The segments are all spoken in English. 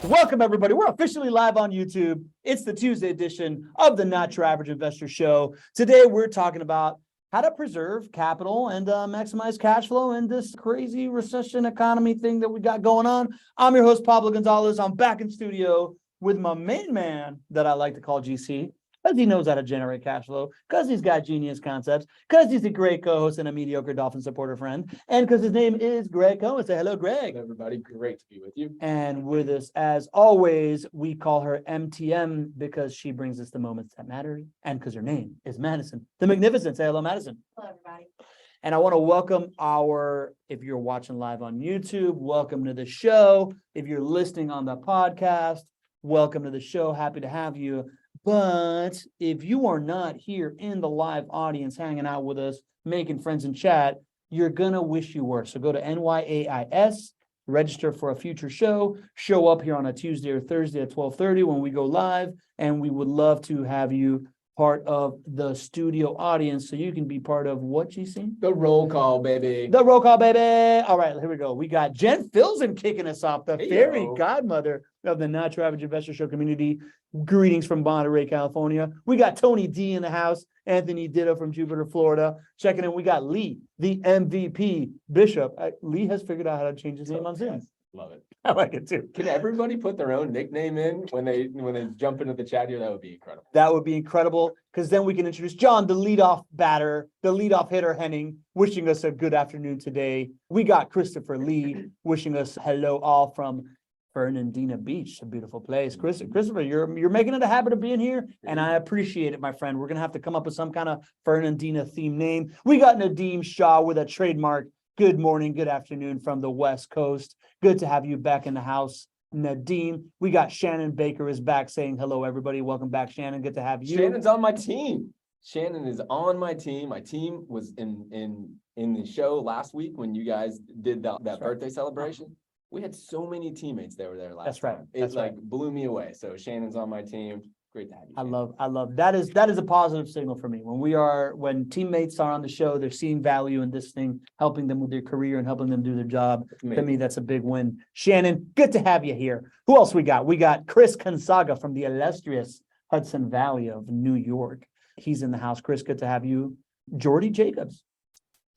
Welcome, everybody. We're officially live on YouTube. It's the Tuesday edition of the Not Your Average Investor Show. Today, we're talking about how to preserve capital and maximize cash flow in this crazy recession economy thing that we got going on. I'm your host, Pablo Gonzalez. I'm back in studio with my main man that I like to call GC, because he knows how to generate cash flow, because he's got genius concepts, because he's a great co-host and a mediocre Dolphin supporter friend, and because his name is Gregg Cohen. Say hello, Gregg. Hello, everybody. Great to be with you. And with us, as always, we call her MTM because she brings us the moments that matter, and because her name is Madison the Magnificent. Say hello, Madison. Hello, everybody. And I want to welcome if you're watching live on YouTube, welcome to the show. If you're listening on the podcast, welcome to the show. Happy to have you. But if you are not here in the live audience, hanging out with us, making friends in chat, you're going to wish you were. So go to NYAIS, register for a future show up here on a Tuesday or Thursday at 12:30 when we go live. And we would love to have you part of the studio audience so you can be part of what, GC? The roll call, baby. The roll call, baby. All right, here we go. We got Jen Filson kicking us off, the fairy godmother of the Not Your Average Investor Show community. Greetings from Monterey, California. We got Tony D in the house, Anthony Ditto from Jupiter, Florida. Checking in, we got Lee, the MVP Bishop. Lee has figured out how to change his name on Zoom. Love it. I like it too. Can everybody put their own nickname in when they jump into the chat here? That would be incredible. That would be incredible, because then we can introduce John, the leadoff batter, the leadoff hitter, Henning, wishing us a good afternoon today. We got Christopher Lee wishing us hello all from Fernandina Beach, a beautiful place. Christopher, you're making it a habit of being here, and I appreciate it, my friend. We're gonna have to come up with some kind of Fernandina themed name. We got Nadeem Shah with a trademark good morning, good afternoon from the West Coast. Good to have you back in the house, Nadeem. We got Shannon Baker is back saying hello, everybody. Welcome back, Shannon. Good to have you. Shannon's on my team. Shannon is on my team. My team was in the show last week when you guys did that birthday celebration. We had so many teammates that were there last time. It blew me away. So Shannon's on my team. Great to have you. I love that is a positive signal for me. When teammates are on the show, they're seeing value in this thing, helping them with their career and helping them do their job. To me, that's a big win. Shannon, good to have you here. Who else we got? We got Chris Gonzaga from the illustrious Hudson Valley of New York. He's in the house. Chris, good to have you. Jordy Jacobs.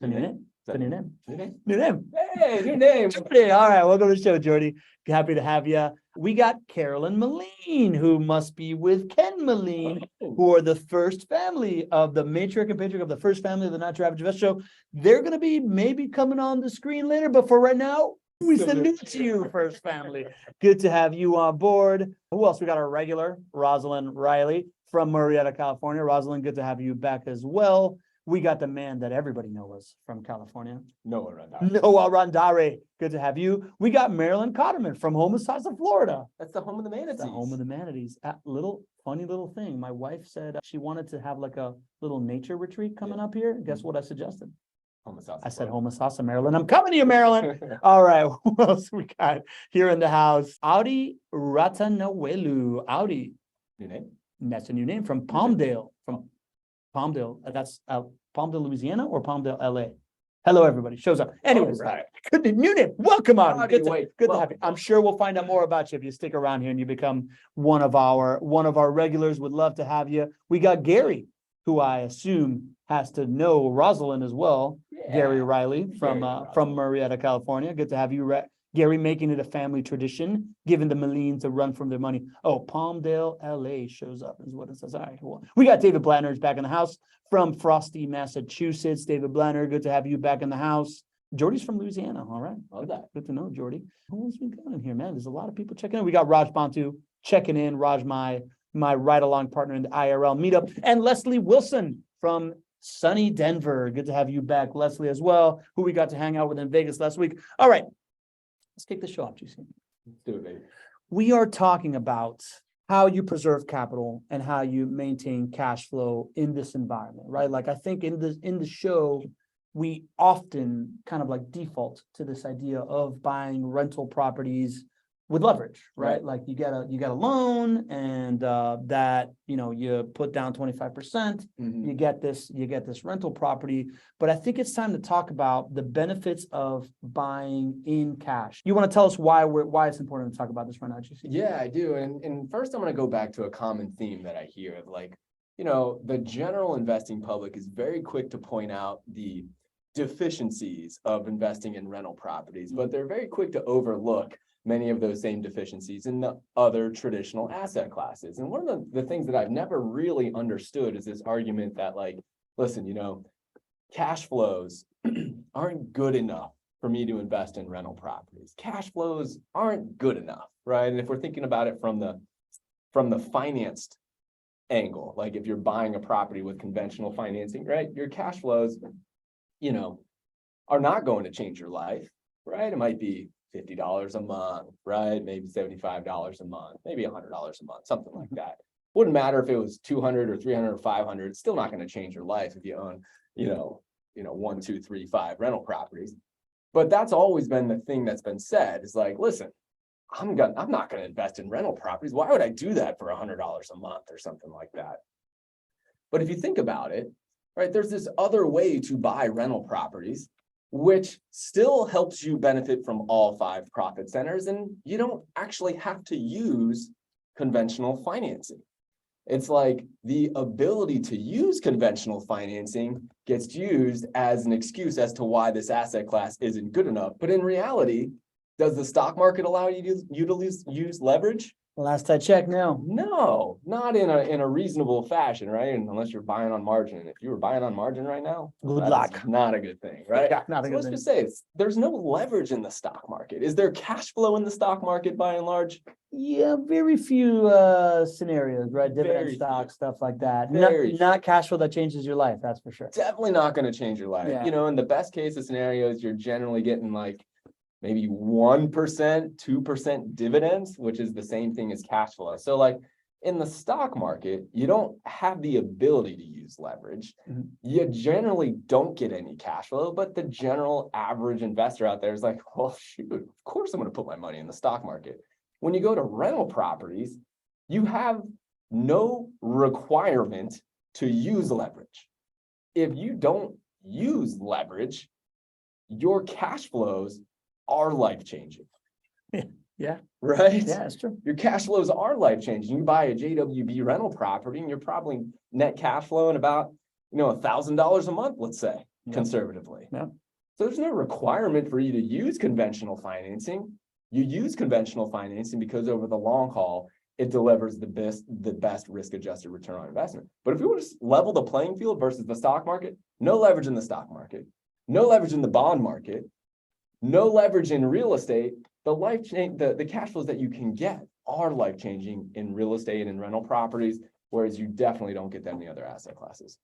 The new name. New name. Hey, new name. All right, welcome to the show, Jordy. Happy to have you. We got Carolyn Moline, who must be with Ken Moline, who are the first family of the matriarch and patriarch of the first family of the Not Your Average Investor Show. They're going to be maybe coming on the screen later, but for right now, we salute to you, first family. Good to have you on board. Who else? We got our regular, Rosalind Riley from Murrieta, California. Rosalind, good to have you back as well. We got the man that everybody knows from California. Noah Randare. Noah Randare. Good to have you. We got Marilyn Cotterman from Homosassa, Florida. That's the home of the manatees. The home of the manatees. Funny little thing. My wife said she wanted to have like a little nature retreat coming up here. Guess what I suggested? Homosassa. I said Homosassa, Maryland. I'm coming to you, Maryland. All right. Who else we got here in the house? Audi Ratanawelu. Audi. New name? That's a new name from Palmdale. Palmdale, that's Palmdale, Louisiana, or Palmdale, LA. Hello, everybody. Shows up. Anyways, good new name. Welcome, Audi. Good to have you. I'm sure we'll find out more about you if you stick around here and you become one of our regulars. Would love to have you. We got Gary, who I assume has to know Rosalind as well. Yeah. Gary Riley from Murrieta, California. Good to have you, Gary, making it a family tradition, giving the Malines a run from their money. Oh, Palmdale, LA shows up is what it says. All right, cool. We got David Blanner's back in the house from Frosty, Massachusetts. David Blanner, good to have you back in the house. Jordy's from Louisiana. All right. Love that. Good to know, Jordy. Who else we got in here, man? There's a lot of people checking in. We got Raj Bantu checking in. Raj, my ride-along partner in the IRL meetup. And Leslie Wilson from sunny Denver. Good to have you back, Leslie, as well, who we got to hang out with in Vegas last week. All right. Let's kick the show off, GC. Let's do it, baby. We are talking about how you preserve capital and how you maintain cash flow in this environment, right? Like I think in the show, we often kind of like default to this idea of buying rental properties with leverage, right? Right. Like you get a loan and that, you put down 25%, you get this rental property. But I think it's time to talk about the benefits of buying in cash. You want to tell us why it's important to talk about this right now, GC? Yeah, I do. And first I'm going to go back to a common theme that I hear of like, the general investing public is very quick to point out the deficiencies of investing in rental properties, but they're very quick to overlook many of those same deficiencies in the other traditional asset classes. And one of the things that I've never really understood is this argument that like, listen, cash flows aren't good enough for me to invest in rental properties. Cash flows aren't good enough, right? And if we're thinking about it from the financed angle, like if you're buying a property with conventional financing, right? Your cash flows, are not going to change your life, right? It might be $50 a month, right? Maybe $75 a month, maybe $100 a month, something like that. Wouldn't matter if it was 200 or 300 or 500. It's still not going to change your life if you own, 1, 2, 3, 5 rental properties. But that's always been the thing that's been said is like, listen, I'm not going to invest in rental properties. Why would I do that for $100 a month or something like that? But if you think about it, right, there's this other way to buy rental properties, which still helps you benefit from all 5 profit centers, and you don't actually have to use conventional financing. It's like the ability to use conventional financing gets used as an excuse as to why this asset class isn't good enough. But in reality, does the stock market allow you to use leverage? Last I checked, no. No, not in a reasonable fashion, right? And unless you're buying on margin. And if you were buying on margin right now, Good that luck. is not a good thing, right? Yeah, not a So good let's thing. just say there's no leverage in the stock market. Is there cash flow in the stock market by and large? Yeah, very few scenarios, right? Dividend Very stock, few. stuff like that. Very Not cash flow that changes your life, that's for sure. Definitely not going to change your life. Yeah. In the best case of scenarios, you're generally getting like maybe 1%, 2% dividends, which is the same thing as cash flow. So like in the stock market, you don't have the ability to use leverage. Mhm. You generally don't get any cash flow, but the general average investor out there is like, well, shoot, of course I'm going to put my money in the stock market. When you go to rental properties, you have no requirement to use leverage. If you don't use leverage, your cash flows are life-changing. Yeah. Right? Yeah, that's true. Your cash flows are life-changing. You buy a JWB rental property and you're probably net cash flowing about, $1,000 a month, let's say, conservatively. Yeah. So there's no requirement for you to use conventional financing. You use conventional financing because over the long haul, it delivers the best risk-adjusted return on investment. But if we were to level the playing field versus the stock market, no leverage in the stock market, no leverage in the bond market, no leverage in real estate, the cash flows that you can get are life-changing in real estate and rental properties, whereas you definitely don't get them in the other asset classes.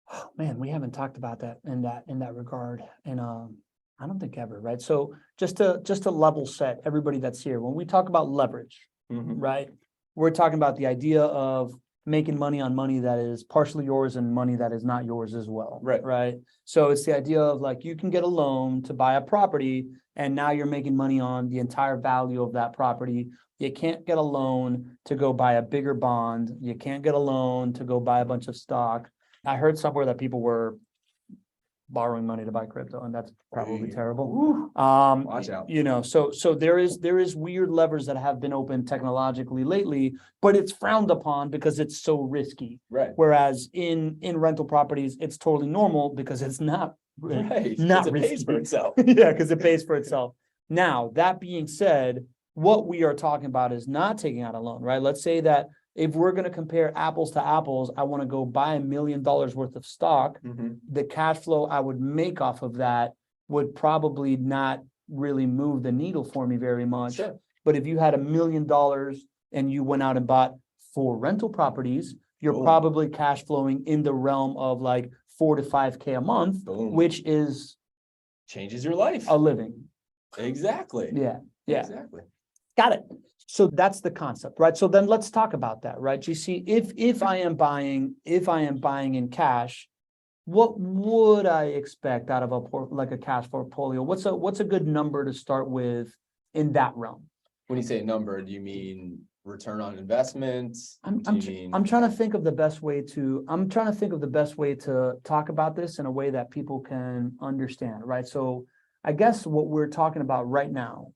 Oh, man, we haven't talked about that in that regard. And I don't think ever, right? So just to level set everybody that's here, when we talk about leverage, right? We're talking about the idea of making money on money that is partially yours and money that is not yours as well. Right. So it's the idea of like, you can get a loan to buy a property and now you're making money on the entire value of that property. You can't get a loan to go buy a bigger bond. You can't get a loan to go buy a bunch of stock. I heard somewhere that people were borrowing money to buy crypto, and that's probably terrible. Watch out. So there is weird levers that have been opened technologically lately, but it's frowned upon because it's so risky. Right. Whereas in rental properties, it's totally normal because it's not Right. not it risky. pays for itself. Yeah, because it pays for itself. Now, that being said, what we are talking about is not taking out a loan, right? Let's say that if we're going to compare apples to apples, I want to go buy $1 million worth of stock. The cash flow I would make off of that would probably not really move the needle for me very much. Sure. But if you had $1 million and you went out and bought 4 rental properties, you're probably cash flowing in the realm of like 4 to 5K a month, which is changes your life. A living. Exactly. Yeah. Exactly. Got it. So that's the concept, right? So then let's talk about that, right? GC, if I am buying in cash, what would I expect out of a cash portfolio? What's a good number to start with in that realm? When you say number, do you mean return on investments? I'm Do you mean- trying to think of the best way to talk about this in a way that people can understand, right? So I guess what we're talking about right now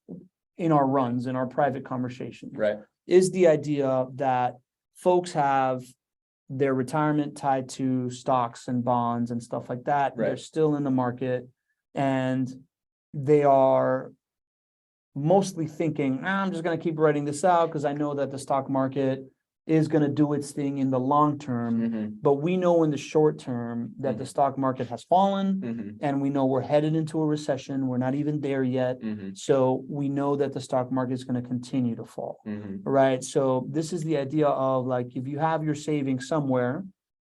in our runs, in our private conversation, Right. is the idea that folks have their retirement tied to stocks and bonds and stuff like that. They're Right. still in the market and they are mostly thinking, I'm just going to keep writing this out because I know that the stock market is going to do its thing in the long term. Mhm. But we know in the short term that the stock market has fallen Mhm. and we know we're headed into a recession. We're not even there yet. Mhm. So we know that the stock market is going to continue to fall, Mhm. right? So this is the idea of like, if you have your savings somewhere,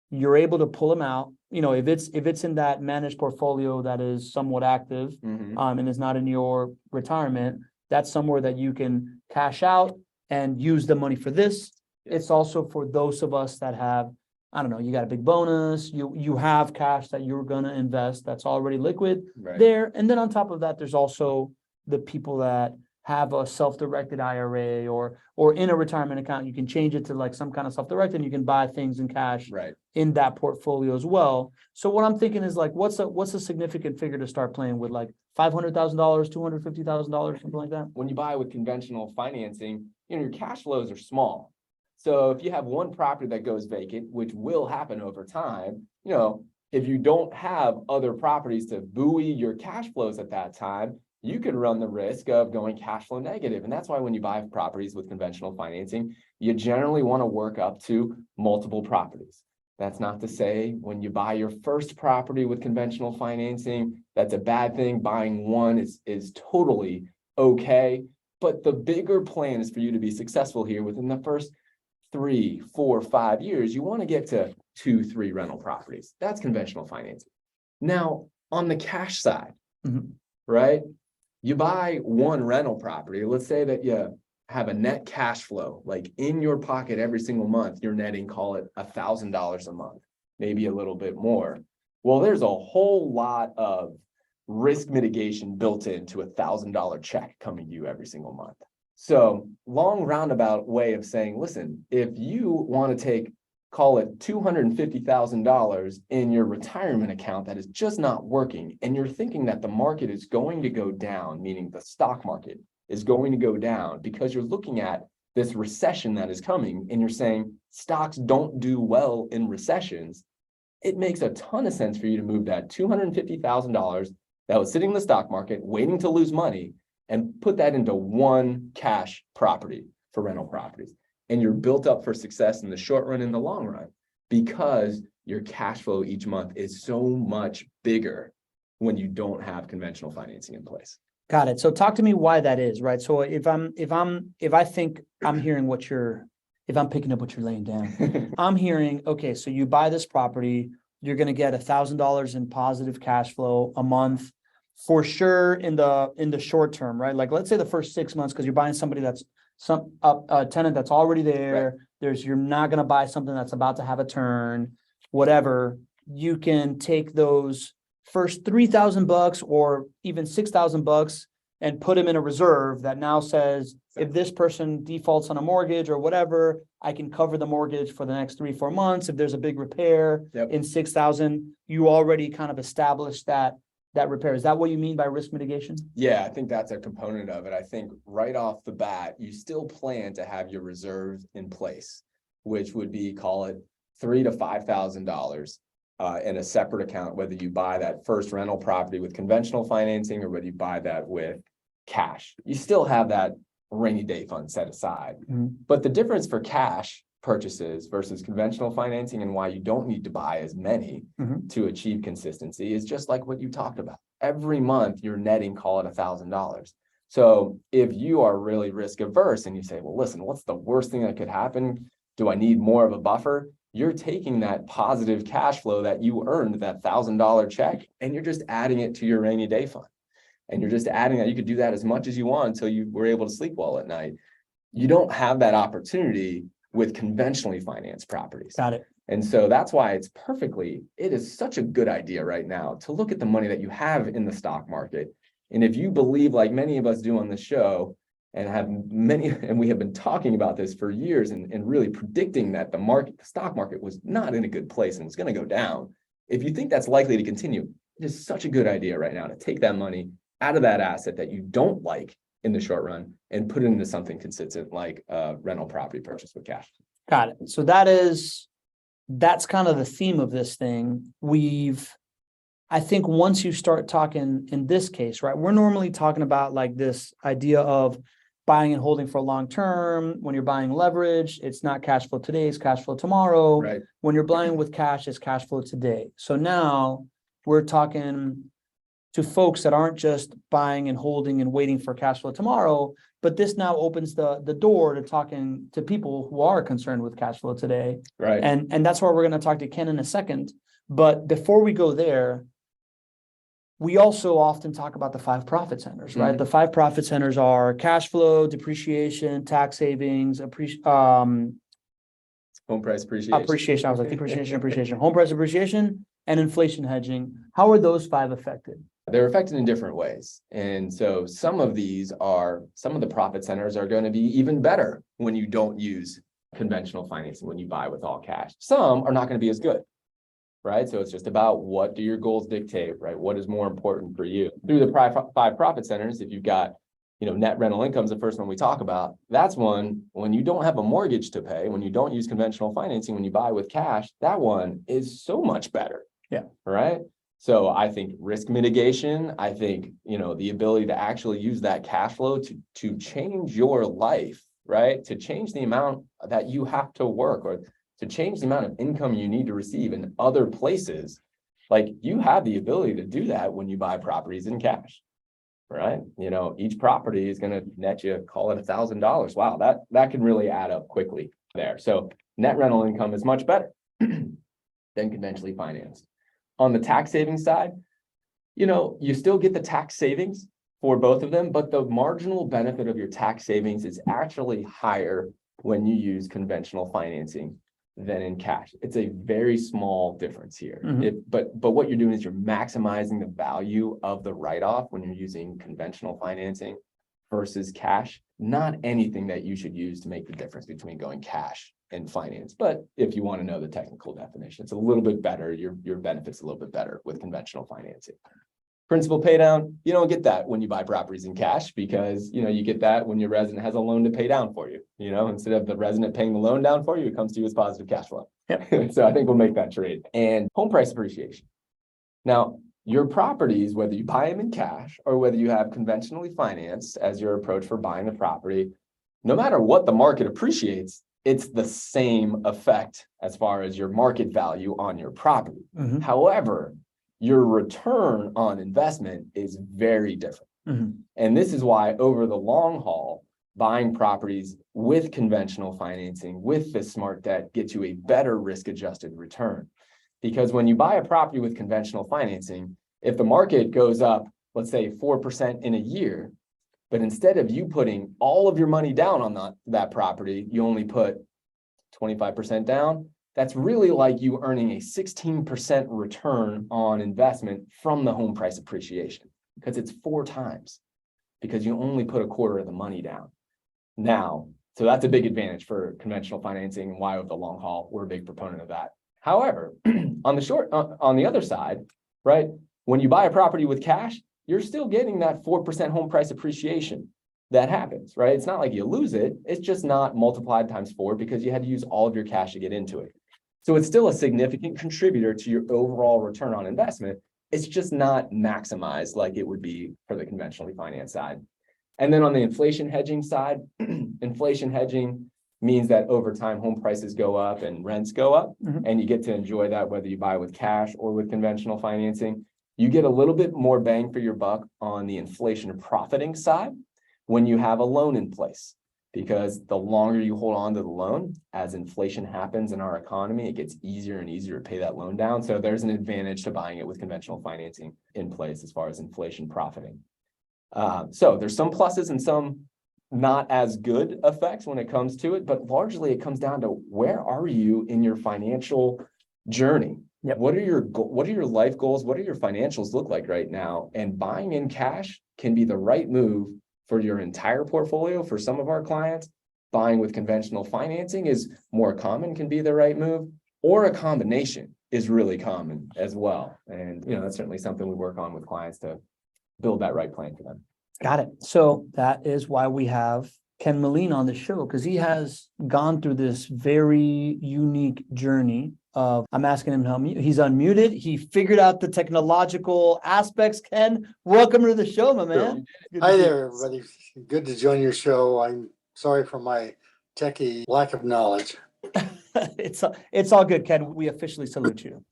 you're able to pull them out. You know, if it's in that managed portfolio that is somewhat active, Mhm. and is not in your retirement, that's somewhere that you can cash out and use the money for this. It's also for those of us that have, I don't know, you got a big bonus, you have cash that you're gonna invest that's already liquid Right. there. And then on top of that, there's also the people that have a self-directed IRA or in a retirement account, you can change it to like some kind of self-directed and you can buy things in cash Right. in that portfolio as well. So what I'm thinking is like, what's a significant figure to start playing with, like $500,000, $250,000, something like that? When you buy with conventional financing, your cash flows are small. So if you have one property that goes vacant, which will happen over time, if you don't have other properties to buoy your cash flows at that time, you could run the risk of going cash flow negative. And that's why when you buy properties with conventional financing, you generally want to work up to multiple properties. That's not to say when you buy your first property with conventional financing, that's a bad thing. Buying one is totally okay. But the bigger plan is for you to be successful here within the first 3, 4, 5 years. You want to get to 2, 3 rental properties. That's conventional financing. Now, on the cash side, right? You buy one rental property. Let's say that you have a net cash flow, like in your pocket every single month, you're netting, call it $1,000 a month, maybe a little bit more. Well, there's a whole lot of risk mitigation built into $1,000 check coming to you every single month. So long roundabout way of saying, listen, if you want to take, call it $250,000 in your retirement account that is just not working, and you're thinking that the market is going to go down, meaning the stock market is going to go down because you're looking at this recession that is coming and you're saying stocks don't do well in recessions, it makes a ton of sense for you to move that $250,000 that was sitting in the stock market waiting to lose money and put that into one cash property for rental properties. And you're built up for success in the short run and the long run because your cash flow each month is so much bigger when you don't have conventional financing in place. Got it. So talk to me why that is, right? So if I think I'm hearing if I'm picking up what you're laying down, I'm hearing, okay, so you buy this property, you're going to get $1,000 in positive cash flow a month for sure in the short term, right? Like let's say the first 6 months, because you're buying somebody that's a tenant that's already there. Right. You're not going to buy something that's about to have a turn, whatever. You can take those first $3,000 or even $6,000 and put them in a reserve that now says, if this person defaults on a mortgage or whatever, I can cover the mortgage for the next 3-4 months. If there's a big repair in 6,000, you already kind of established that repair. Is that what you mean by risk mitigation? Yeah, I think that's a component of it. I think right off the bat, you still plan to have your reserve in place, which would be, call it $3,000 to $5,000 in a separate account, whether you buy that first rental property with conventional financing or whether you buy that with cash. You still have that rainy day fund set aside. But the difference for cash purchases versus conventional financing and why you don't need to buy as many to achieve consistency is just like what you talked about. Every month you're netting, call it $1,000. So if you are really risk averse and you say, well, listen, what's the worst thing that could happen? Do I need more of a buffer? You're taking that positive cash flow that you earned, that $1,000 check, and you're just adding it to your rainy day fund. And you're just adding that. You could do that as much as you want until you were able to sleep well at night. You don't have that opportunity with conventionally financed properties. Got it. And so that's why it is such a good idea right now to look at the money that you have in the stock market. And if you believe, like many of us do on the show, and we have been talking about this for years and really predicting that the stock market was not in a good place and was going to go down. If you think that's likely to continue, it is such a good idea right now to take that money out of that asset that you don't like in the short run and put it into something consistent like a rental property purchase with cash. Got it. So that's kind of the theme of this thing. I think once you start talking in this case, right, we're normally talking about like this idea of buying and holding for long term. When you're buying leverage, it's not cash flow today, it's cash flow tomorrow. Right. When you're buying with cash, it's cash flow today. So now we're talking to folks that aren't just buying and holding and waiting for cash flow tomorrow, but this now opens the door to talking to people who are concerned with cash flow today. Right. And that's why we're going to talk to Ken in a second. But before we go there, we also often talk about the 5 profit centers, right? The 5 profit centers are cash flow, depreciation, tax savings, home price appreciation. I was like appreciation, home price appreciation, and inflation hedging. How are those 5 affected? They're affected in different ways. And so some of the profit centers are going to be even better when you don't use conventional financing, when you buy with all cash. Some are not going to be as good. Right. So it's just about what do your goals dictate, right? What is more important for you? Through the 5 profit centers, if you've got, net rental income is the first one we talk about. That's one when you don't have a mortgage to pay, when you don't use conventional financing, when you buy with cash, that one is so much better. Yeah. Right. So I think risk mitigation, I think, the ability to actually use that cash flow to change your life, right? To change the amount that you have to work or to change the amount of income you need to receive in other places, like you have the ability to do that when you buy properties in cash, right? Each property is going to net you, call it $1,000. Wow, that can really add up quickly there. So net rental income is much better than conventionally financed. On the tax savings side, you still get the tax savings for both of them, but the marginal benefit of your tax savings is actually higher when you use conventional financing than in cash. It's a very small difference here. But what you're doing is you're maximizing the value of the write-off when you're using conventional financing versus cash. Not anything that you should use to make the difference between going cash and finance. But if you want to know the technical definition, it's a little bit better. Your benefit's a little bit better with conventional financing. Principal pay down, you don't get that when you buy properties in cash because, you get that when your resident has a loan to pay down for you, instead of the resident paying the loan down for you, it comes to you as positive cash flow. Yep. So I think we'll make that trade. And home price appreciation. Now, your properties, whether you buy them in cash or whether you have conventionally financed as your approach for buying the property, no matter what the market appreciates, it's the same effect as far as your market value on your property. However, your return on investment is very different. And this is why over the long haul, buying properties with conventional financing, with this smart debt, gets you a better risk-adjusted return. Because when you buy a property with conventional financing, if the market goes up, let's say 4% in a year, but instead of you putting all of your money down on that property, you only put 25% down, that's really like you earning a 16% return on investment from the home price appreciation because it's 4 times because you only put a quarter of the money down. Now, so that's a big advantage for conventional financing and why over the long haul, we're a big proponent of that. However, on the other side, right, when you buy a property with cash, you're still getting that 4% home price appreciation that happens, right? It's not like you lose it. It's just not multiplied times 4 because you had to use all of your cash to get into it. So it's still a significant contributor to your overall return on investment. It's just not maximized like it would be for the conventionally financed side. And then on the inflation hedging side, inflation hedging means that over time, home prices go up and rents go up, and you get to enjoy that whether you buy with cash or with conventional financing. You get a little bit more bang for your buck on the inflation profiting side when you have a loan in place. Because the longer you hold on to the loan, as inflation happens in our economy, it gets easier and easier to pay that loan down. So there's an advantage to buying it with conventional financing in place as far as inflation profiting. So there's some pluses and some not as good effects when it comes to it, but largely it comes down to where are you in your financial journey? Yep. What are your life goals? What do your financials look like right now? And buying in cash can be the right move for your entire portfolio, for some of our clients, buying with conventional financing is more common, can be the right move, or a combination is really common as well. And, that's certainly something we work on with clients to build that right plan for them. Got it. So that is why we have Ken Moline on the show, because he has gone through this very unique journey of, I'm asking him to unmute. He's unmuted. He figured out the technological aspects. Ken, welcome to the show, my man. Hi there, everybody. Good to join your show. I'm sorry for my techie lack of knowledge. It's all good, Ken. We officially salute you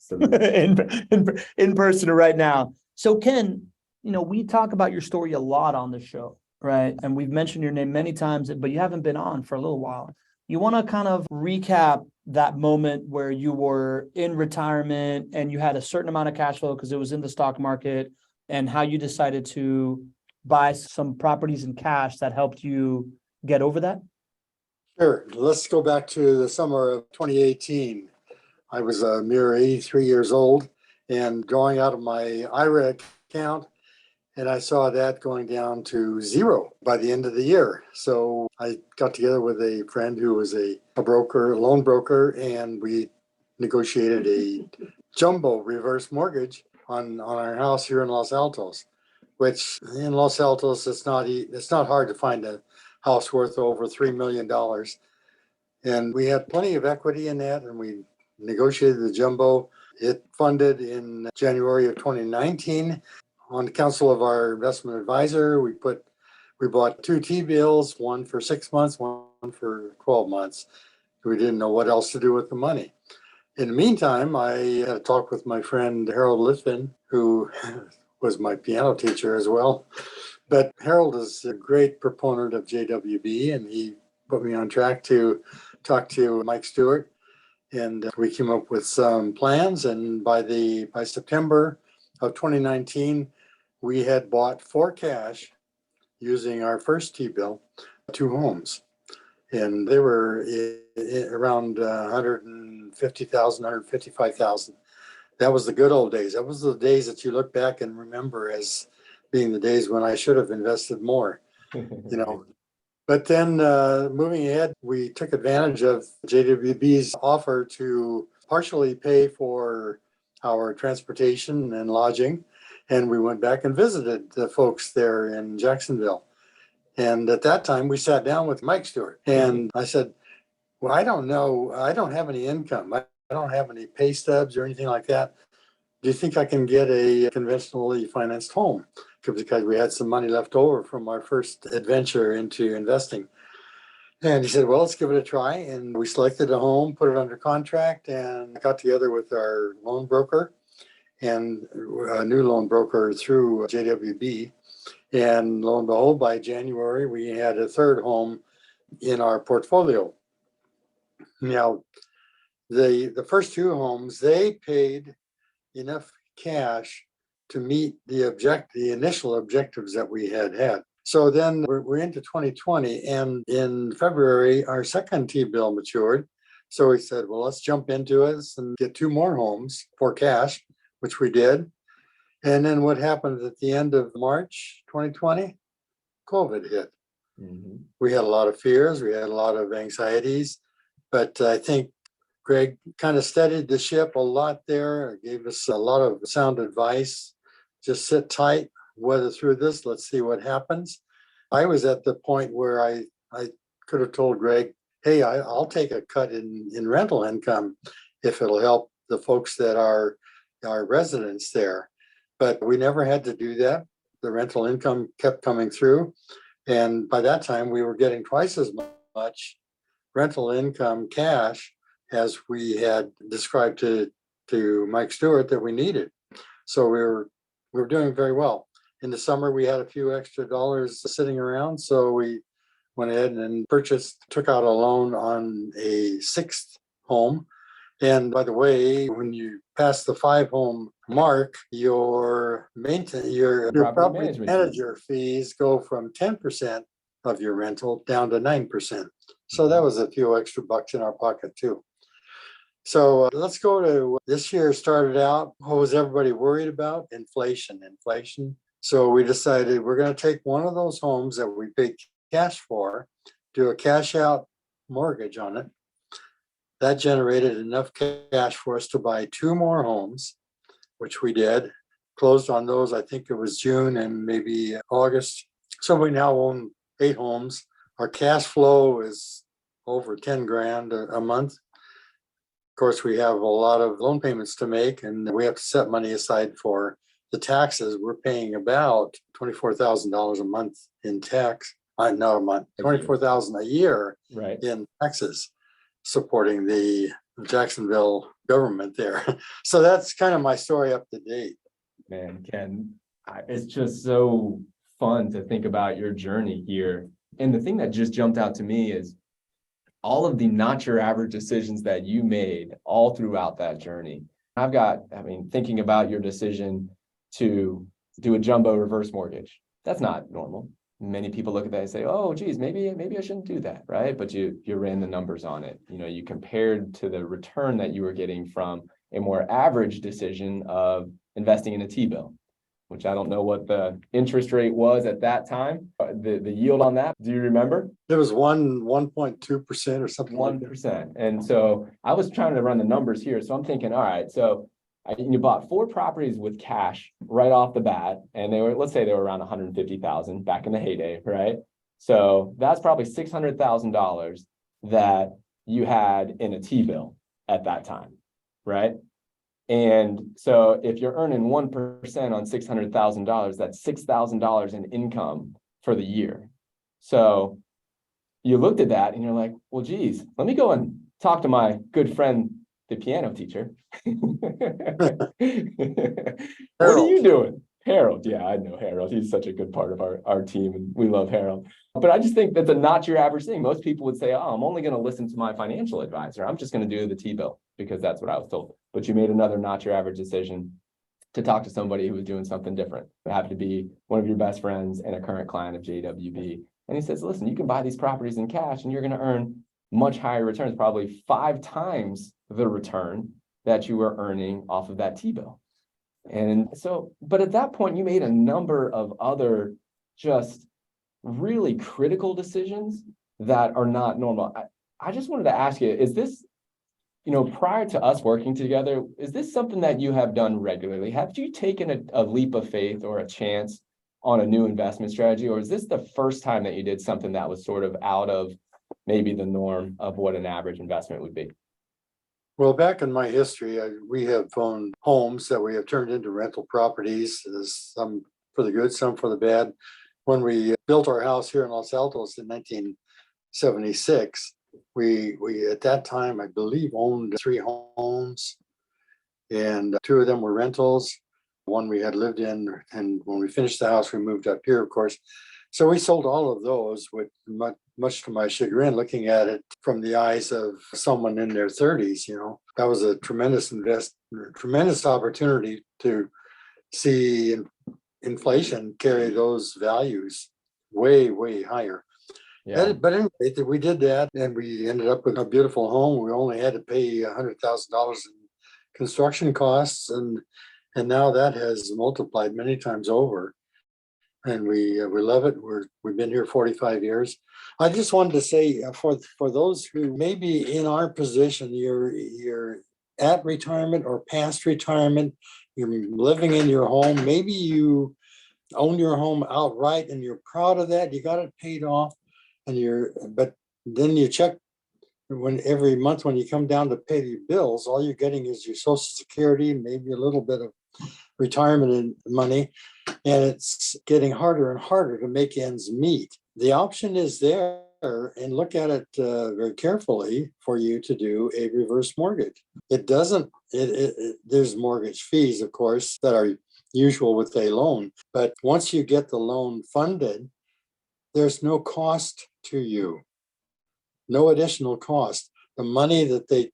in person right now. So Ken, we talk about your story a lot on the show, right? And we've mentioned your name many times, but you haven't been on for a little while. You want to kind of recap that moment where you were in retirement and you had a certain amount of cash flow because it was in the stock market, and how you decided to buy some properties in cash that helped you get over that? Sure. Let's go back to the summer of 2018. I was a mere 83 years old and drawing out of my IRA account, and I saw that going down to zero by the end of the year. So I got together with a friend who was a broker, a loan broker, and we negotiated a jumbo reverse mortgage on our house here in Los Altos, which in Los Altos, it's not hard to find a house worth over $3 million. And we had plenty of equity in that, and we negotiated the jumbo. It funded in January of 2019. On the council of our investment advisor, we bought 2 T-bills, one for 6 months, one for 12 months. We didn't know what else to do with the money. In the meantime, I had a talk with my friend Harold Litvin, who was my piano teacher as well. But Harold is a great proponent of JWB, and he put me on track to talk to Mike Stewart. And we came up with some plans. And by September of 2019, we had bought for cash, using our first T-bill, 2 homes. And they were around 150,000, 155,000. That was the good old days. That was the days that you look back and remember as being the days when I should have invested more, But then moving ahead, we took advantage of JWB's offer to partially pay for our transportation and lodging. And we went back and visited the folks there in Jacksonville. And at that time, we sat down with Mike Stewart. And I said, well, I don't know. I don't have any income. I don't have any pay stubs or anything like that. Do you think I can get a conventionally financed home? Because we had some money left over from our first adventure into investing. And he said, well, let's give it a try. And we selected a home, put it under contract, and got together with our loan broker and a new loan broker through JWB. And lo and behold, by January, we had a third home in our portfolio. Now, the first 2 homes, they paid enough cash to meet the initial objectives that we had. So then we're into 2020, and in February, our second T-bill matured. So we said, well, let's jump into it and get 2 more homes for cash, which we did. And then what happened at the end of March 2020? COVID hit. Mm-hmm. We had a lot of fears. We had a lot of anxieties. But I think Gregg kind of steadied the ship a lot there, gave us a lot of sound advice. Just sit tight, weather through this. Let's see what happens. I was at the point where I could have told Gregg, hey, I'll take a cut in rental income if it'll help the folks that are our residents there. But we never had to do that. The rental income kept coming through. And by that time, we were getting twice as much rental income cash as we had described to Mike Stewart that we needed. So we were doing very well. In the summer, we had a few extra dollars sitting around. So we went ahead and took out a loan on a 6th home. And by the way, when you pass the 5-home mark, your property manager fees go from 10% of your rental down to 9%. So that was a few extra bucks in our pocket too. So let's go to this year. Started out, what was everybody worried about? Inflation. So we decided we're going to take one of those homes that we paid cash for, do a cash out mortgage on it. That generated enough cash for us to buy two more homes, which we did. Closed on those, I think it was June and maybe August. So we now own 8 homes. Our cash flow is over 10 grand a month. Of course, we have a lot of loan payments to make, and we have to set money aside for the taxes. We're paying about $24,000 a month in tax. Not a month, 24,000 a year Right. in taxes, supporting the Jacksonville government there. So that's kind of my story up to date. Man, Ken, it's just so fun to think about your journey here. And the thing that just jumped out to me is all of the not your average decisions that you made all throughout that journey. Thinking about your decision to do a jumbo reverse mortgage, that's not normal. Many people look at that and say, oh, geez, maybe I shouldn't do that, right? But you ran the numbers on it. You compared to the return that you were getting from a more average decision of investing in a T-bill, which I don't know what the interest rate was at that time, the yield on that. Do you remember? It was 1.2% or something like that. 1%. And so I was trying to run the numbers here. So I'm thinking, all right, so you bought 4 properties with cash right off the bat, and let's say they were around 150,000 back in the heyday, right? So that's probably $600,000 that you had in a T-bill at that time, right? And so if you're earning 1% on $600,000, that's $6,000 in income for the year. So you looked at that and you're like, well, geez, let me go and talk to my good friend, the piano teacher. What are you doing? Harold. Yeah, I know Harold. He's such a good part of our team, and we love Harold. But I just think that's not your average thing. Most people would say, oh, I'm only going to listen to my financial advisor. I'm just going to do the T-bill because that's what I was told. But you made another not your average decision to talk to somebody who was doing something different. It happened to be one of your best friends and a current client of JWB. And he says, listen, you can buy these properties in cash and you're going to earn much higher returns, probably 5 times the return that you were earning off of that T-bill. And so, but at that point, you made a number of other just really critical decisions that are not normal. I just wanted to ask you, is this, prior to us working together, is this something that you have done regularly? Have you taken a leap of faith or a chance on a new investment strategy? Or is this the first time that you did something that was sort of out of maybe the norm of what an average investment would be? Well, back in my history, we have owned homes that we have turned into rental properties, some for the good, some for the bad. When we built our house here in Los Altos in 1976, we at that time, I believe, owned 3 homes, and 2 of them were rentals. One we had lived in, and when we finished the house, we moved up here, of course. So we sold all of those, with much to my chagrin, looking at it from the eyes of someone in their 30s. That was a tremendous opportunity to see inflation carry those values way, way higher. Yeah. But anyway, we did that, and we ended up with a beautiful home. We only had to pay $100,000 in construction costs, and now that has multiplied many times over. And we love it. We've been here 45 years. I just wanted to say, for those who may be in our position, you're at retirement or past retirement, you're living in your home. Maybe you own your home outright and you're proud of that. You got it paid off, but then you check every month when you come down to pay your bills, all you're getting is your Social Security, maybe a little bit of retirement money, and it's getting harder and harder to make ends meet. The option is there, and look at it very carefully, for you to do a reverse mortgage. There's mortgage fees, of course, that are usual with a loan, but once you get the loan funded, there's no cost to you, no additional cost. The money that the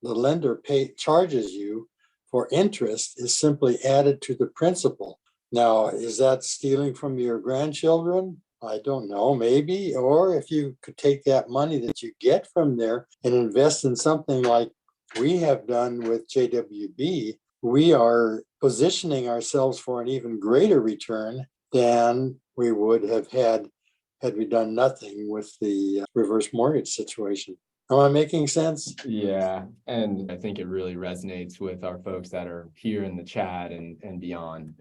lender charges you for interest is simply added to the principal. Now, is that stealing from your grandchildren? I don't know, maybe. Or if you could take that money that you get from there and invest in something like we have done with JWB, we are positioning ourselves for an even greater return than we would have had we done nothing with the reverse mortgage situation. Am I making sense? Yeah, and I think it really resonates with our folks that are here in the chat and beyond.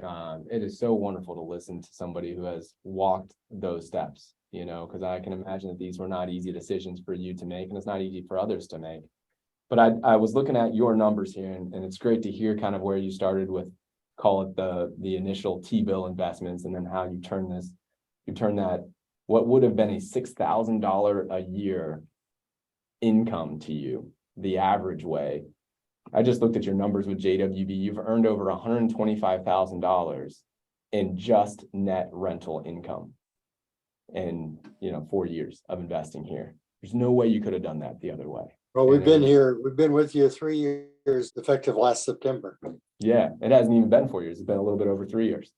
It is so wonderful to listen to somebody who has walked those steps, because I can imagine that these were not easy decisions for you to make, and it's not easy for others to make. But I was looking at your numbers here, and it's great to hear kind of where you started with, call it the initial T-bill investments, and then how you turn that, what would have been a $6,000 a year income to you, the average way. I just looked at your numbers with JWB. You've earned over $125,000 in just net rental income in 4 years of investing here. There's no way you could have done that the other way. Well, we've been with you 3 years, effective last September. Yeah, it hasn't even been 4 years. It's been a little bit over 3 years.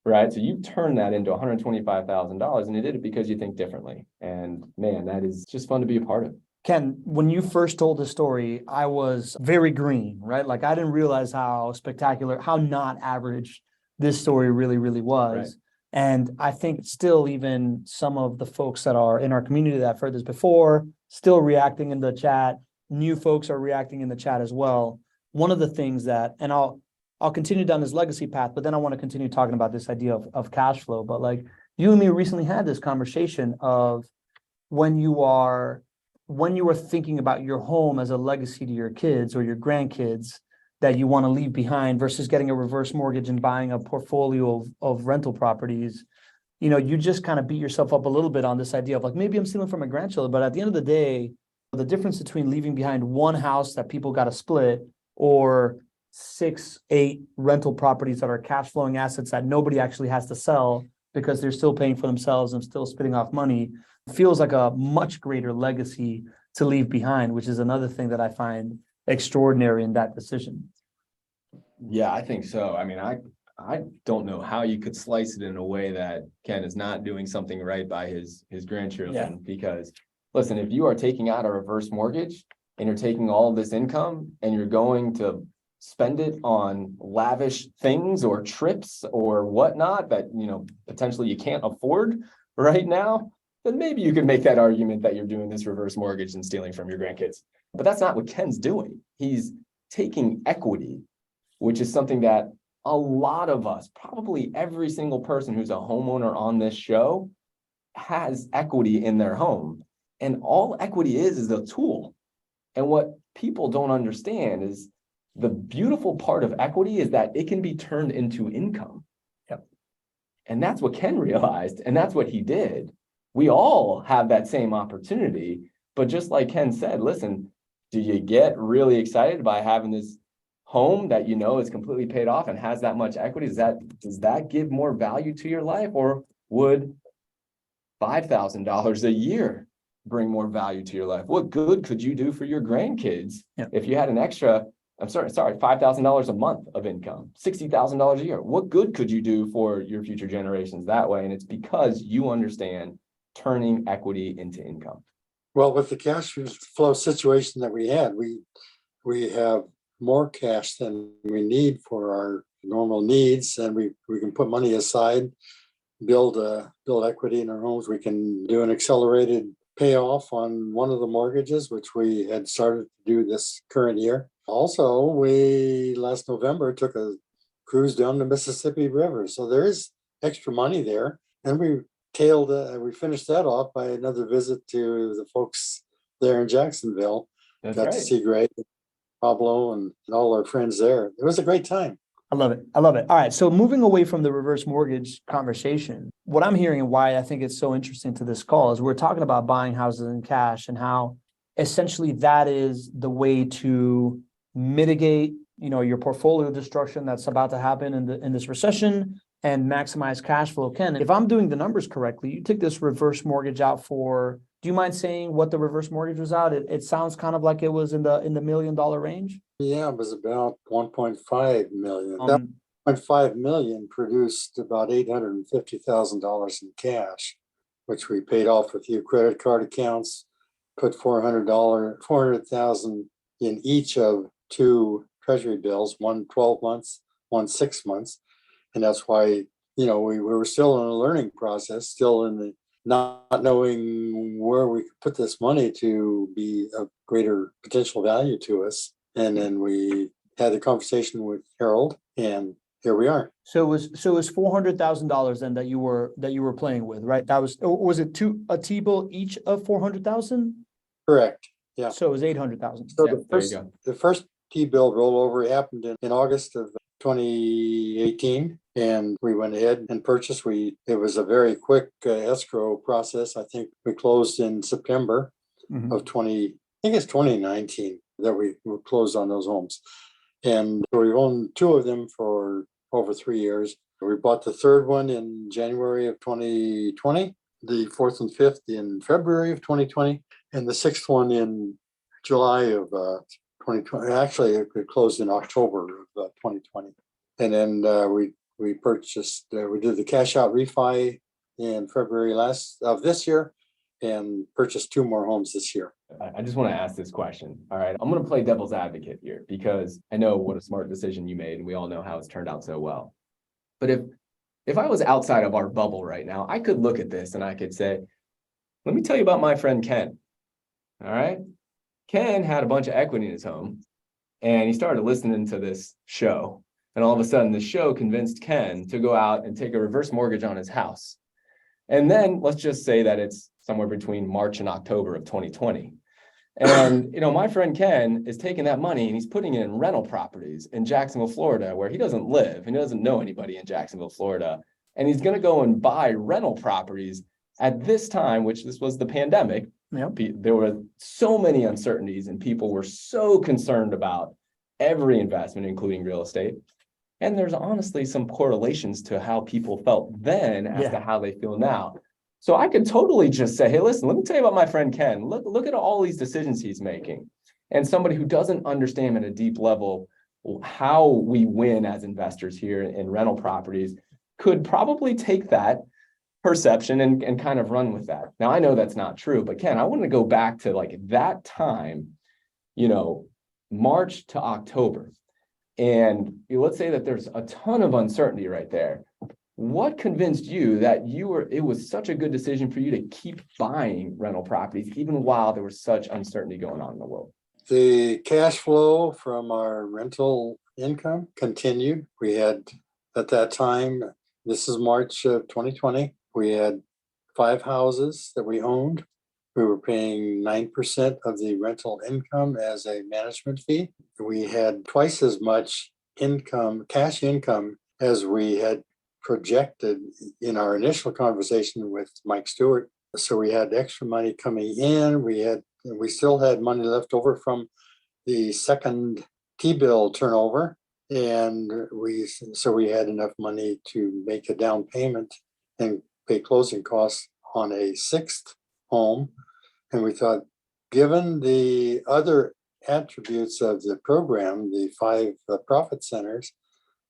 Right. So you turned that into $125,000, and you did it because you think differently. And man, that is just fun to be a part of. Ken, when you first told the story, I was very green, right? Like I didn't realize how spectacular, how not average this story really, really was. Right. And I think still even some of the folks that are in our community that have heard this before, still reacting in the chat, new folks are reacting in the chat as well. One of the things that, and I'll continue down this legacy path, but then I want to continue talking about this idea of cash flow. But like you and me recently had this conversation of when you were thinking about your home as a legacy to your kids or your grandkids that you want to leave behind versus getting a reverse mortgage and buying a portfolio of rental properties, you just kind of beat yourself up a little bit on this idea of like, maybe I'm stealing from my grandchildren, but at the end of the day, the difference between leaving behind one house that people got to split or 6, 8 rental properties that are cash flowing assets that nobody actually has to sell because they're still paying for themselves and still spitting off money feels like a much greater legacy to leave behind, which is another thing that I find extraordinary in that decision. Yeah, I think so. I mean, I don't know how you could slice it in a way that Ken is not doing something right by his grandchildren. Because listen, if you are taking out a reverse mortgage and you're taking all of this income and you're going to spend it on lavish things or trips or whatnot that, potentially you can't afford right now, then maybe you could make that argument that you're doing this reverse mortgage and stealing from your grandkids. But that's not what Ken's doing. He's taking equity, which is something that a lot of us, probably every single person who's a homeowner on this show, has equity in their home. And all equity is a tool. And what people don't understand is the beautiful part of equity is that it can be turned into income. Yep. And that's what Ken realized, and that's what he did. We all have that same opportunity, but just like Ken said, listen, do you get really excited by having this home that is completely paid off and has that much equity? Does that give more value to your life, or would $5,000 a year bring more value to your life? What good could you do for your grandkids if you had an extra, $5,000 a month of income, $60,000 a year? What good could you do for your future generations that way? And it's because you understand turning equity into income. Well, with the cash flow situation that we had, we have more cash than we need for our normal needs, and we can put money aside, build equity in our homes. We can do an accelerated payoff on one of the mortgages, which we had started to do this current year. Also, we last November took a cruise down the Mississippi River, so there is extra money there, and we finished that off by another visit to the folks there in Jacksonville. That's Got right. to see Gregg, Pablo, and all our friends there. It was a great time. I love it. I love it. All right. So moving away from the reverse mortgage conversation, what I'm hearing and why I think it's so interesting to this call is we're talking about buying houses in cash and how essentially that is the way to mitigate, your portfolio destruction that's about to happen in this recession and maximize cash flow. Ken, if I'm doing the numbers correctly, you took this reverse mortgage out for, do you mind saying what the reverse mortgage was out? It sounds kind of like it was in the $1 million range. Yeah, it was about 1.5 million. That 1.5 million produced about $850,000 in cash, which we paid off a few credit card accounts, put $400,000 in each of 2 treasury bills, one 12 months, one 6 months. And that's why, we were still in a learning process, still in the not knowing where we could put this money to be of greater potential value to us. And then we had a conversation with Harold, and here we are. So it was $400,000 then that you were playing with, right? That was it a T-bill each of 400,000? Correct. Yeah. So it was 800,000. So Yeah, there you go. the first T-bill rollover happened in August of 2018, and we went ahead and purchased. It was a very quick escrow process. I think we closed in September of 2019 that we closed on those homes. And we've owned two of them for over 3 years. We bought the third one in January of 2020, the fourth and fifth in February of 2020, and the sixth one in July of 2020. Actually, it closed in October of 2020. And then we purchased, we did the cash out refi in February of this year, and purchased two more homes this year. I just want to ask this question. All right. I'm going to play devil's advocate here because I know what a smart decision you made, and we all know how it's turned out so well. But if I was outside of our bubble right now, I could look at this and I could say, let me tell you about my friend Ken. All right. Ken had a bunch of equity in his home, and he started listening to this show. And all of a sudden, the show convinced Ken to go out and take a reverse mortgage on his house. And then let's just say that it's somewhere between March and October of 2020. And, my friend Ken is taking that money and he's putting it in rental properties in Jacksonville, Florida, where he doesn't live and he doesn't know anybody in Jacksonville, Florida. And he's going to go and buy rental properties at this time, which this was the pandemic. Yep. There were so many uncertainties and people were so concerned about every investment, including real estate. And there's honestly some correlations to how people felt then as to how they feel now. So I could totally just say, hey, listen, let me tell you about my friend Ken. Look at all these decisions he's making. And somebody who doesn't understand at a deep level how we win as investors here in rental properties could probably take that perception and kind of run with that. Now, I know that's not true, but Ken, I want to go back to like that time, March to October. And let's say that there's a ton of uncertainty right there. What convinced you that it was such a good decision for you to keep buying rental properties, even while there was such uncertainty going on in the world? The cash flow from our rental income continued. We had, at that time, this is March of 2020, we had 5 houses that we owned. We were paying 9% of the rental income as a management fee. We had twice as much cash income, as we had projected in our initial conversation with Mike Stewart. So we had extra money coming in. We still had money left over from the second T-bill turnover. And we had enough money to make a down payment and pay closing costs on a 6th home. And we thought, given the other attributes of the program, the 5 profit centers,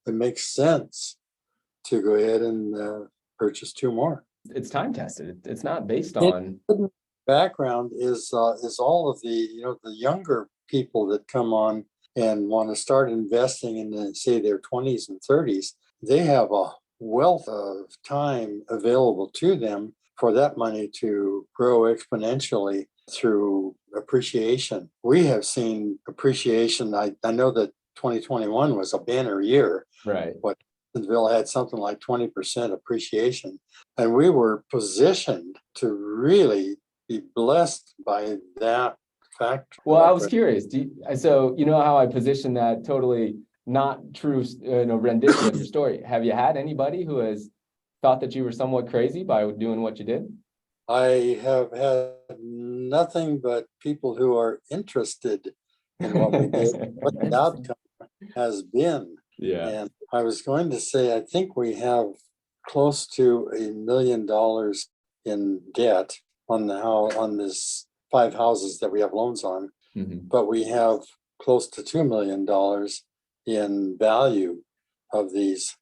it makes sense to go ahead and purchase 2 more. It's time tested. It's not based on background is all of the younger people that come on and want to start investing in say their 20s and 30s. They have a wealth of time available to them for that money to grow exponentially through appreciation. We have seen appreciation. I know that 2021 was a banner year, right? But Ville had something like 20% appreciation, and we were positioned to really be blessed by that fact. Well, I was curious. So you know how I positioned that totally not true, rendition of your story. Have you had anybody who has thought that you were somewhat crazy by doing what you did? I have had nothing but people who are interested in what we did, what the outcome has been. Yeah. And I was going to say, I think we have close to $1 million in debt on this 5 houses that we have loans on, but we have close to $2 million in value of these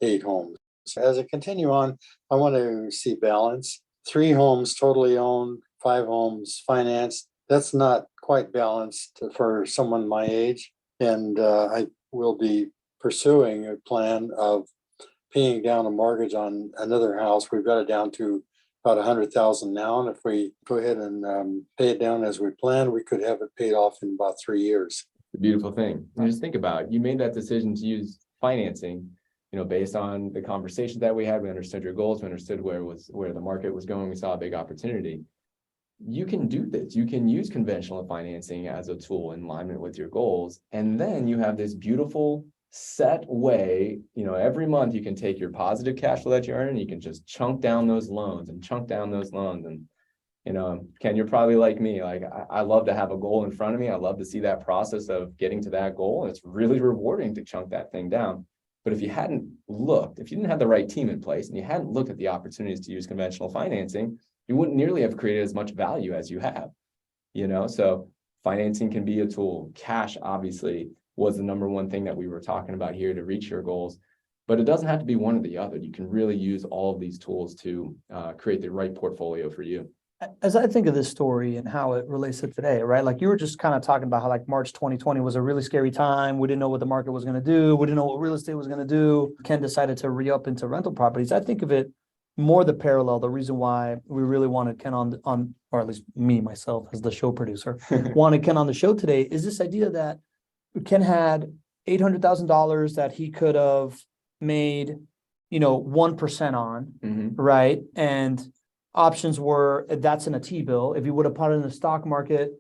8 homes. As I continue on, I want to see balance. 3 homes totally owned, 5 homes financed. That's not quite balanced for someone my age. And I will be pursuing a plan of paying down a mortgage on another house. We've got it down to about 100,000 now. And if we go ahead and pay it down as we planned, we could have it paid off in about 3 years. The beautiful thing. And just think about it. You made that decision to use financing, based on the conversations that we had. We understood your goals. We understood where the market was going. We saw a big opportunity. You can do this. You can use conventional financing as a tool in alignment with your goals. And then you have this beautiful set way, every month you can take your positive cash flow that you earn and you can just chunk down those loans and chunk down those loans. And, Ken, you're probably like me. Like I love to have a goal in front of me. I love to see that process of getting to that goal. And it's really rewarding to chunk that thing down. But if you didn't have the right team in place and you hadn't looked at the opportunities to use conventional financing, you wouldn't nearly have created as much value as you have, so financing can be a tool. Cash obviously was the number one thing that we were talking about here to reach your goals, but it doesn't have to be one or the other. You can really use all of these tools to create the right portfolio for you. As I think of this story and how it relates to today, right? Like you were just kind of talking about how like March 2020 was a really scary time. We didn't know what the market was going to do. We didn't know what real estate was going to do. Ken decided to re-up into rental properties. I think of it more the parallel, the reason why we really wanted Ken on, or at least me, myself, as the show producer, wanted Ken on the show today is this idea that Ken had $800,000 that he could have made, 1% on, right? And options were, that's in a T-bill. If you would have put it in the stock market,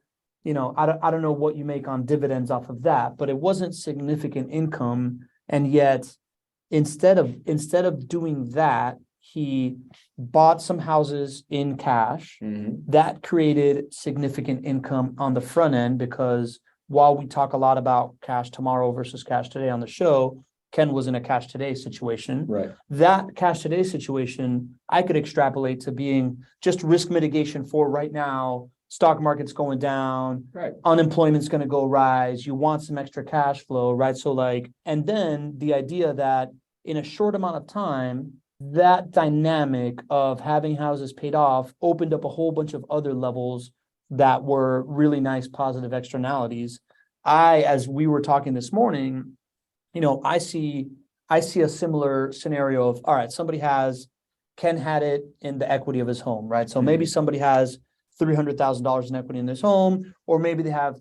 I don't know what you make on dividends off of that, but it wasn't significant income. And yet, instead of doing that, he bought some houses in cash. That created significant income on the front end, because while we talk a lot about cash tomorrow versus cash today on the show, Ken was in a cash today situation. Right. That cash today situation, I could extrapolate to being just risk mitigation for right now. Stock market's going down, right? Unemployment's going to go rise. You want some extra cash flow, right? So and then the idea that in a short amount of time, that dynamic of having houses paid off opened up a whole bunch of other levels that were really nice, positive externalities. As we were talking this morning, I see a similar scenario of, all right, Ken had it in the equity of his home, right? So maybe somebody has $300,000 in equity in this home, or maybe they have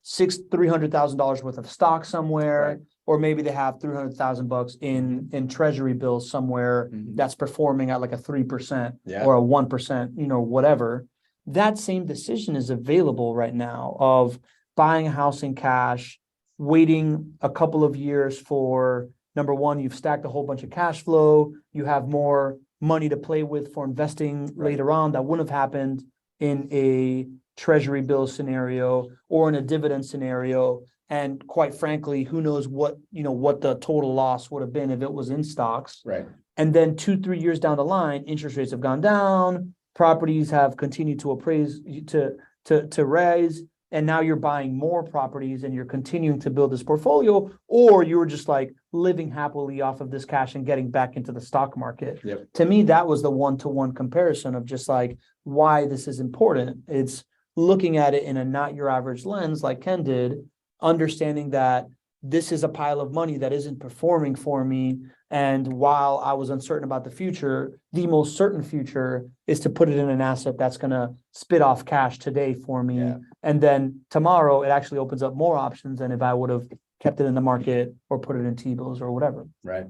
$300,000 worth of stock somewhere, right. Or maybe they have $300,000 in treasury bills somewhere that's performing at like a 3% or a 1%, whatever. That same decision is available right now of buying a house in cash, waiting a couple of years for, number one, you've stacked a whole bunch of cash flow. You have more money to play with for investing later on that wouldn't have happened in a treasury bill scenario or in a dividend scenario. And quite frankly, who knows what the total loss would have been if it was in stocks. Right. And then 2-3 years down the line, interest rates have gone down, properties have continued to appraise, to rise, and now you're buying more properties and you're continuing to build this portfolio, or you were just like living happily off of this cash and getting back into the stock market. Yep. To me, that was the one-to-one comparison of just like why this is important. It's looking at it in a not your average lens, like Ken did, understanding that this is a pile of money that isn't performing for me. And while I was uncertain about the future, the most certain future is to put it in an asset that's going to spit off cash today for me. Yeah. And then tomorrow, it actually opens up more options than if I would have kept it in the market or put it in T-bills or whatever. Right.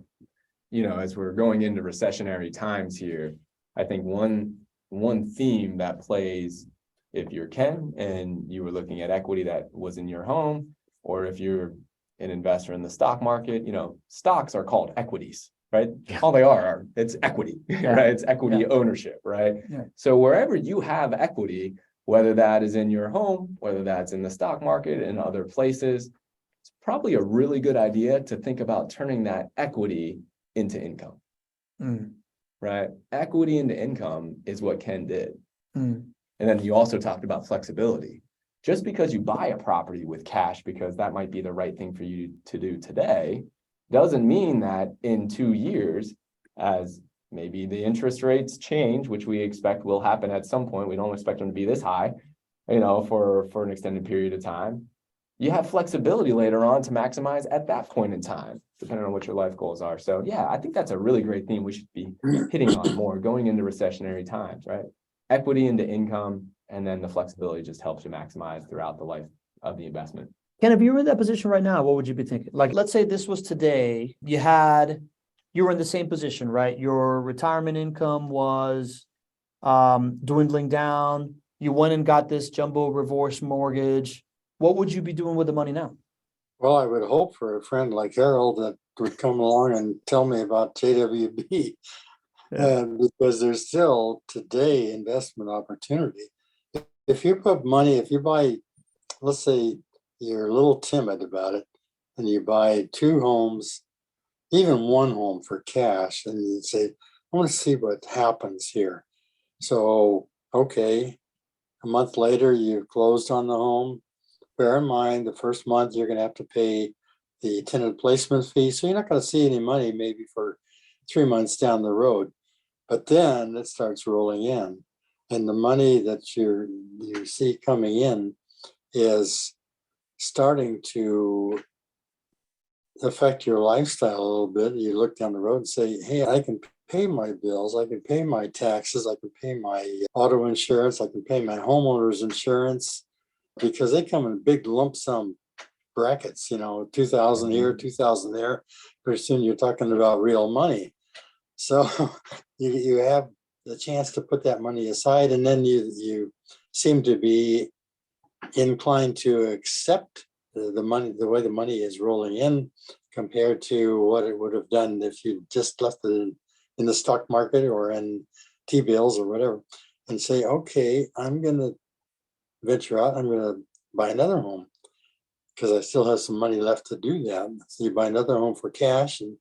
As we're going into recessionary times here, I think one theme that plays, if you're Ken and you were looking at equity that was in your home, or if you're an investor in the stock market, stocks are called equities, right? Yeah. All they are, it's equity, right? It's equity ownership, right? Yeah. So wherever you have equity, whether that is in your home, whether that's in the stock market and other places, it's probably a really good idea to think about turning that equity into income, right? Equity into income is what Ken did. And then you also talked about flexibility. Just because you buy a property with cash, because that might be the right thing for you to do today, doesn't mean that in 2 years, as maybe the interest rates change, which we expect will happen at some point, we don't expect them to be this high, for an extended period of time. you have flexibility later on to maximize at that point in time, depending on what your life goals are. So yeah, I think that's a really great theme we should be hitting on more going into recessionary times, right? Equity into income, and then the flexibility just helps you maximize throughout the life of the investment. Ken, if you were in that position right now, what would you be thinking? Like, let's say this was today, you were in the same position, right? Your retirement income was dwindling down. You went and got this jumbo reverse mortgage. What would you be doing with the money now? Well, I would hope for a friend like Harold that would come along and tell me about JWB. Because there's still today investment opportunity. If you buy, let's say you're a little timid about it, and you buy 2 homes, even 1 home for cash, and you say, I want to see what happens here. So, okay, a month later, you've closed on the home. Bear in mind, the first month you're going to have to pay the tenant placement fee. So you're not going to see any money maybe for 3 months down the road. But then it starts rolling in. And the money that you see coming in is starting to affect your lifestyle a little bit. You look down the road and say, hey, I can pay my bills, I can pay my taxes, I can pay my auto insurance, I can pay my homeowner's insurance, because they come in big lump sum brackets, 2,000 here, 2,000 there. Pretty soon you're talking about real money. So you have the chance to put that money aside, and then you seem to be inclined to accept the money, the way the money is rolling in compared to what it would have done if you just left it in the stock market or in T-bills or whatever, and say, okay, I'm going to venture out, I'm going to buy another home because I still have some money left to do that. So you buy another home for cash, and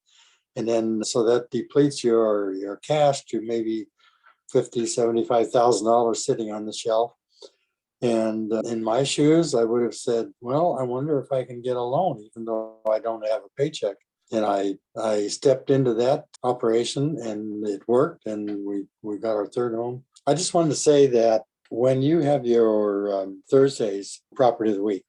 then so that depletes your cash to maybe $50,000, $75,000 sitting on the shelf. And in my shoes, I would have said, well, I wonder if I can get a loan, even though I don't have a paycheck. And I stepped into that operation, and it worked, and we got our 3rd home. I just wanted to say that when you have your Thursdays property of the week,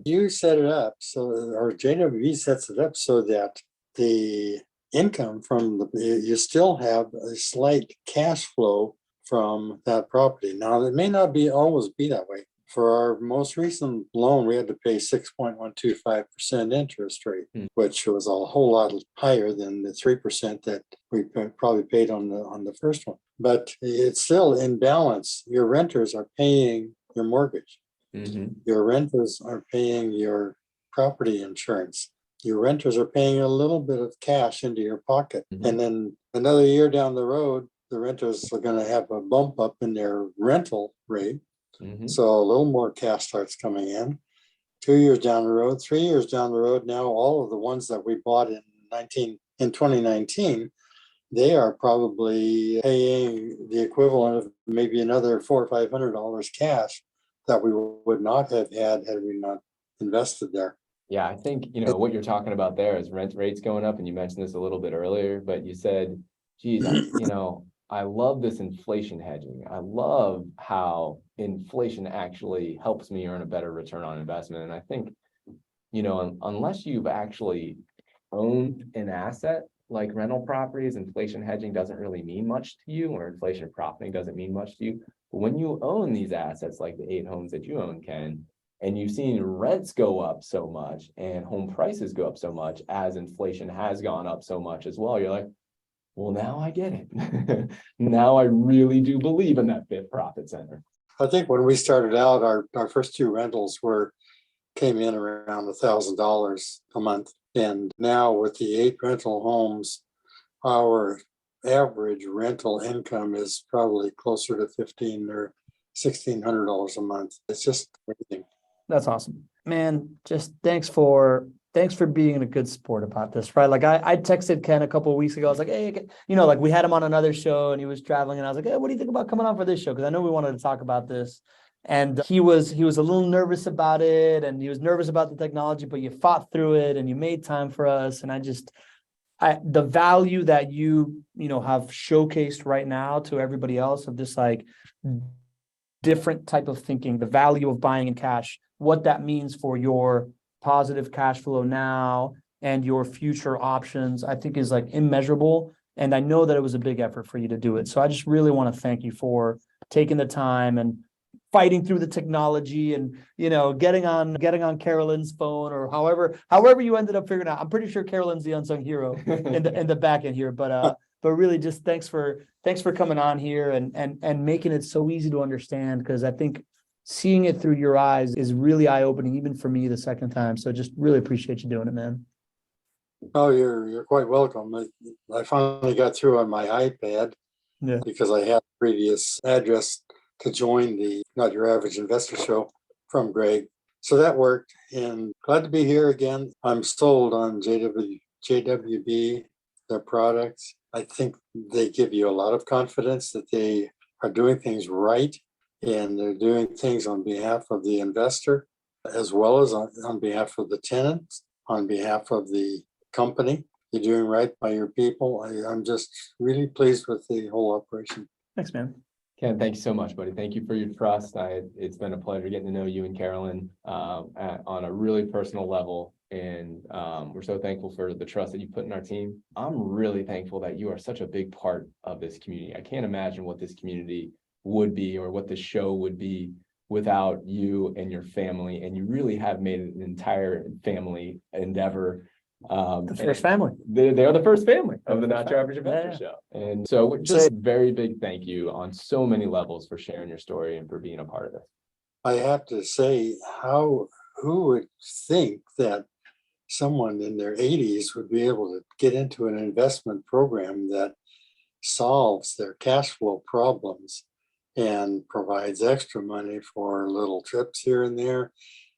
you set it up or JWB sets it up so that the income from you still have a slight cash flow from that property. Now, it may not always be that way. For our most recent loan, we had to pay 6.125% interest rate, which was a whole lot higher than the 3% that we probably paid on the first one. But it's still in balance. Your renters are paying your mortgage. Your renters are paying your property insurance. Your renters are paying a little bit of cash into your pocket. And then another year down the road, the renters are going to have a bump up in their rental rate. So a little more cash starts coming in. 2 years down the road, 3 years down the road, now all of the ones that we bought in 2019, they are probably paying the equivalent of maybe another $400 or $500 cash that we would not have had we not invested there. Yeah, I think, what you're talking about there is rent rates going up, and you mentioned this a little bit earlier, but you said, geez, I love this inflation hedging. I love how inflation actually helps me earn a better return on investment. And I think, unless you've actually owned an asset like rental properties, inflation hedging doesn't really mean much to you, or inflation profiting doesn't mean much to you. But when you own these assets, like the 8 homes that you own, Ken, and you've seen rents go up so much and home prices go up so much as inflation has gone up so much as well, you're like, well, now I get it. Now I really do believe in that 5th profit center. I think when we started out, our first 2 rentals came in around $1,000 a month. And now with the 8 rental homes, our average rental income is probably closer to $1,500 or $1,600 a month. It's just everything. That's awesome, man. Just thanks for being a good sport about this, right? Like I texted Ken a couple of weeks ago. I was like, hey, like we had him on another show and he was traveling, and I was like, hey, what do you think about coming on for this show? Because I know we wanted to talk about this. And he was a little nervous about it, and he was nervous about the technology, but you fought through it and you made time for us. And the value that you have showcased right now to everybody else of this, like, different type of thinking, the value of buying in cash, what that means for your positive cash flow now and your future options, I think is like immeasurable. And I know that it was a big effort for you to do it. So I just really want to thank you for taking the time and fighting through the technology and, getting on Carolyn's phone or however you ended up figuring out. I'm pretty sure Carolyn's the unsung hero in the back end here, but really just thanks for coming on here and making it so easy to understand, because I think seeing it through your eyes is really eye-opening, even for me the second time. So just really appreciate you doing it, man. Oh, you're quite welcome. I finally got through on my iPad because I had a previous address to join the Not Your Average Investor show from Gregg. So that worked, and glad to be here again. I'm sold on JWB, their products. I think they give you a lot of confidence that they are doing things right, and they're doing things on behalf of the investor, as well as on behalf of the tenants, on behalf of the company. You're doing right by your people. I'm just really pleased with the whole operation. Thanks, man. Ken, thank you so much, buddy. Thank you for your trust. It's been a pleasure getting to know you and Carolyn on a really personal level. And we're so thankful for the trust that you put in our team. I'm really thankful that you are such a big part of this community. I can't imagine what this community would be or what this show would be without you and your family. And you really have made it an entire family endeavor. The first family. They are the first family of the Not Your Average Investor show. And so just very big thank you on so many levels for sharing your story and for being a part of this. I have to say, who would think that someone in their 80s would be able to get into an investment program that solves their cash flow problems and provides extra money for little trips here and there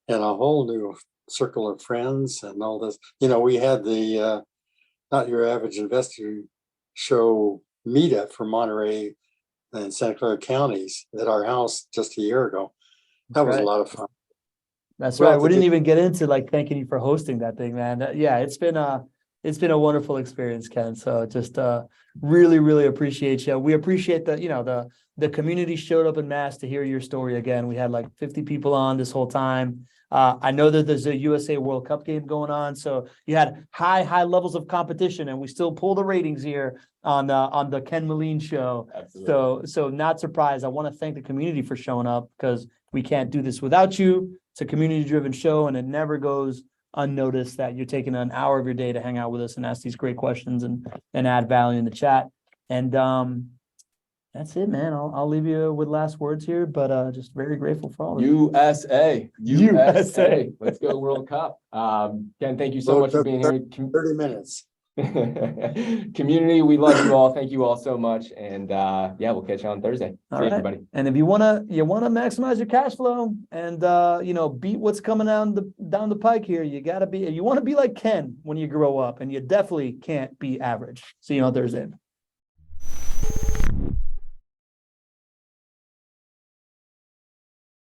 and a whole new circle of friends and all this. We had the Not Your Average Investor show meetup for Monterey and Santa Clara counties at our house just a year ago. That was a lot of fun. That's right. We didn't even get into thanking you for hosting that thing, man. It's been a wonderful experience, Ken. So just really, really appreciate you. We appreciate that, the community showed up en masse to hear your story again. We had 50 people on this whole time. I know that there's a USA World Cup game going on, so you had high levels of competition, and we still pull the ratings here on the Ken Moline show. Absolutely. So not surprised. I want to thank the community for showing up, because we can't do this without you. It's a community-driven show, and it never goes unnoticed that you're taking an hour of your day to hang out with us and ask these great questions and add value in the chat. And that's it, man. I'll leave you with last words here, but just very grateful for all of you. USA. Let's go World Cup. Ken, thank you so much for being here. 30 minutes. Community, we love you all. Thank you all so much. And we'll catch you on Thursday. See you, everybody. And if you wanna maximize your cash flow and beat what's coming down the pike here, you want to be like Ken when you grow up, and you definitely can't be average. See you on Thursday.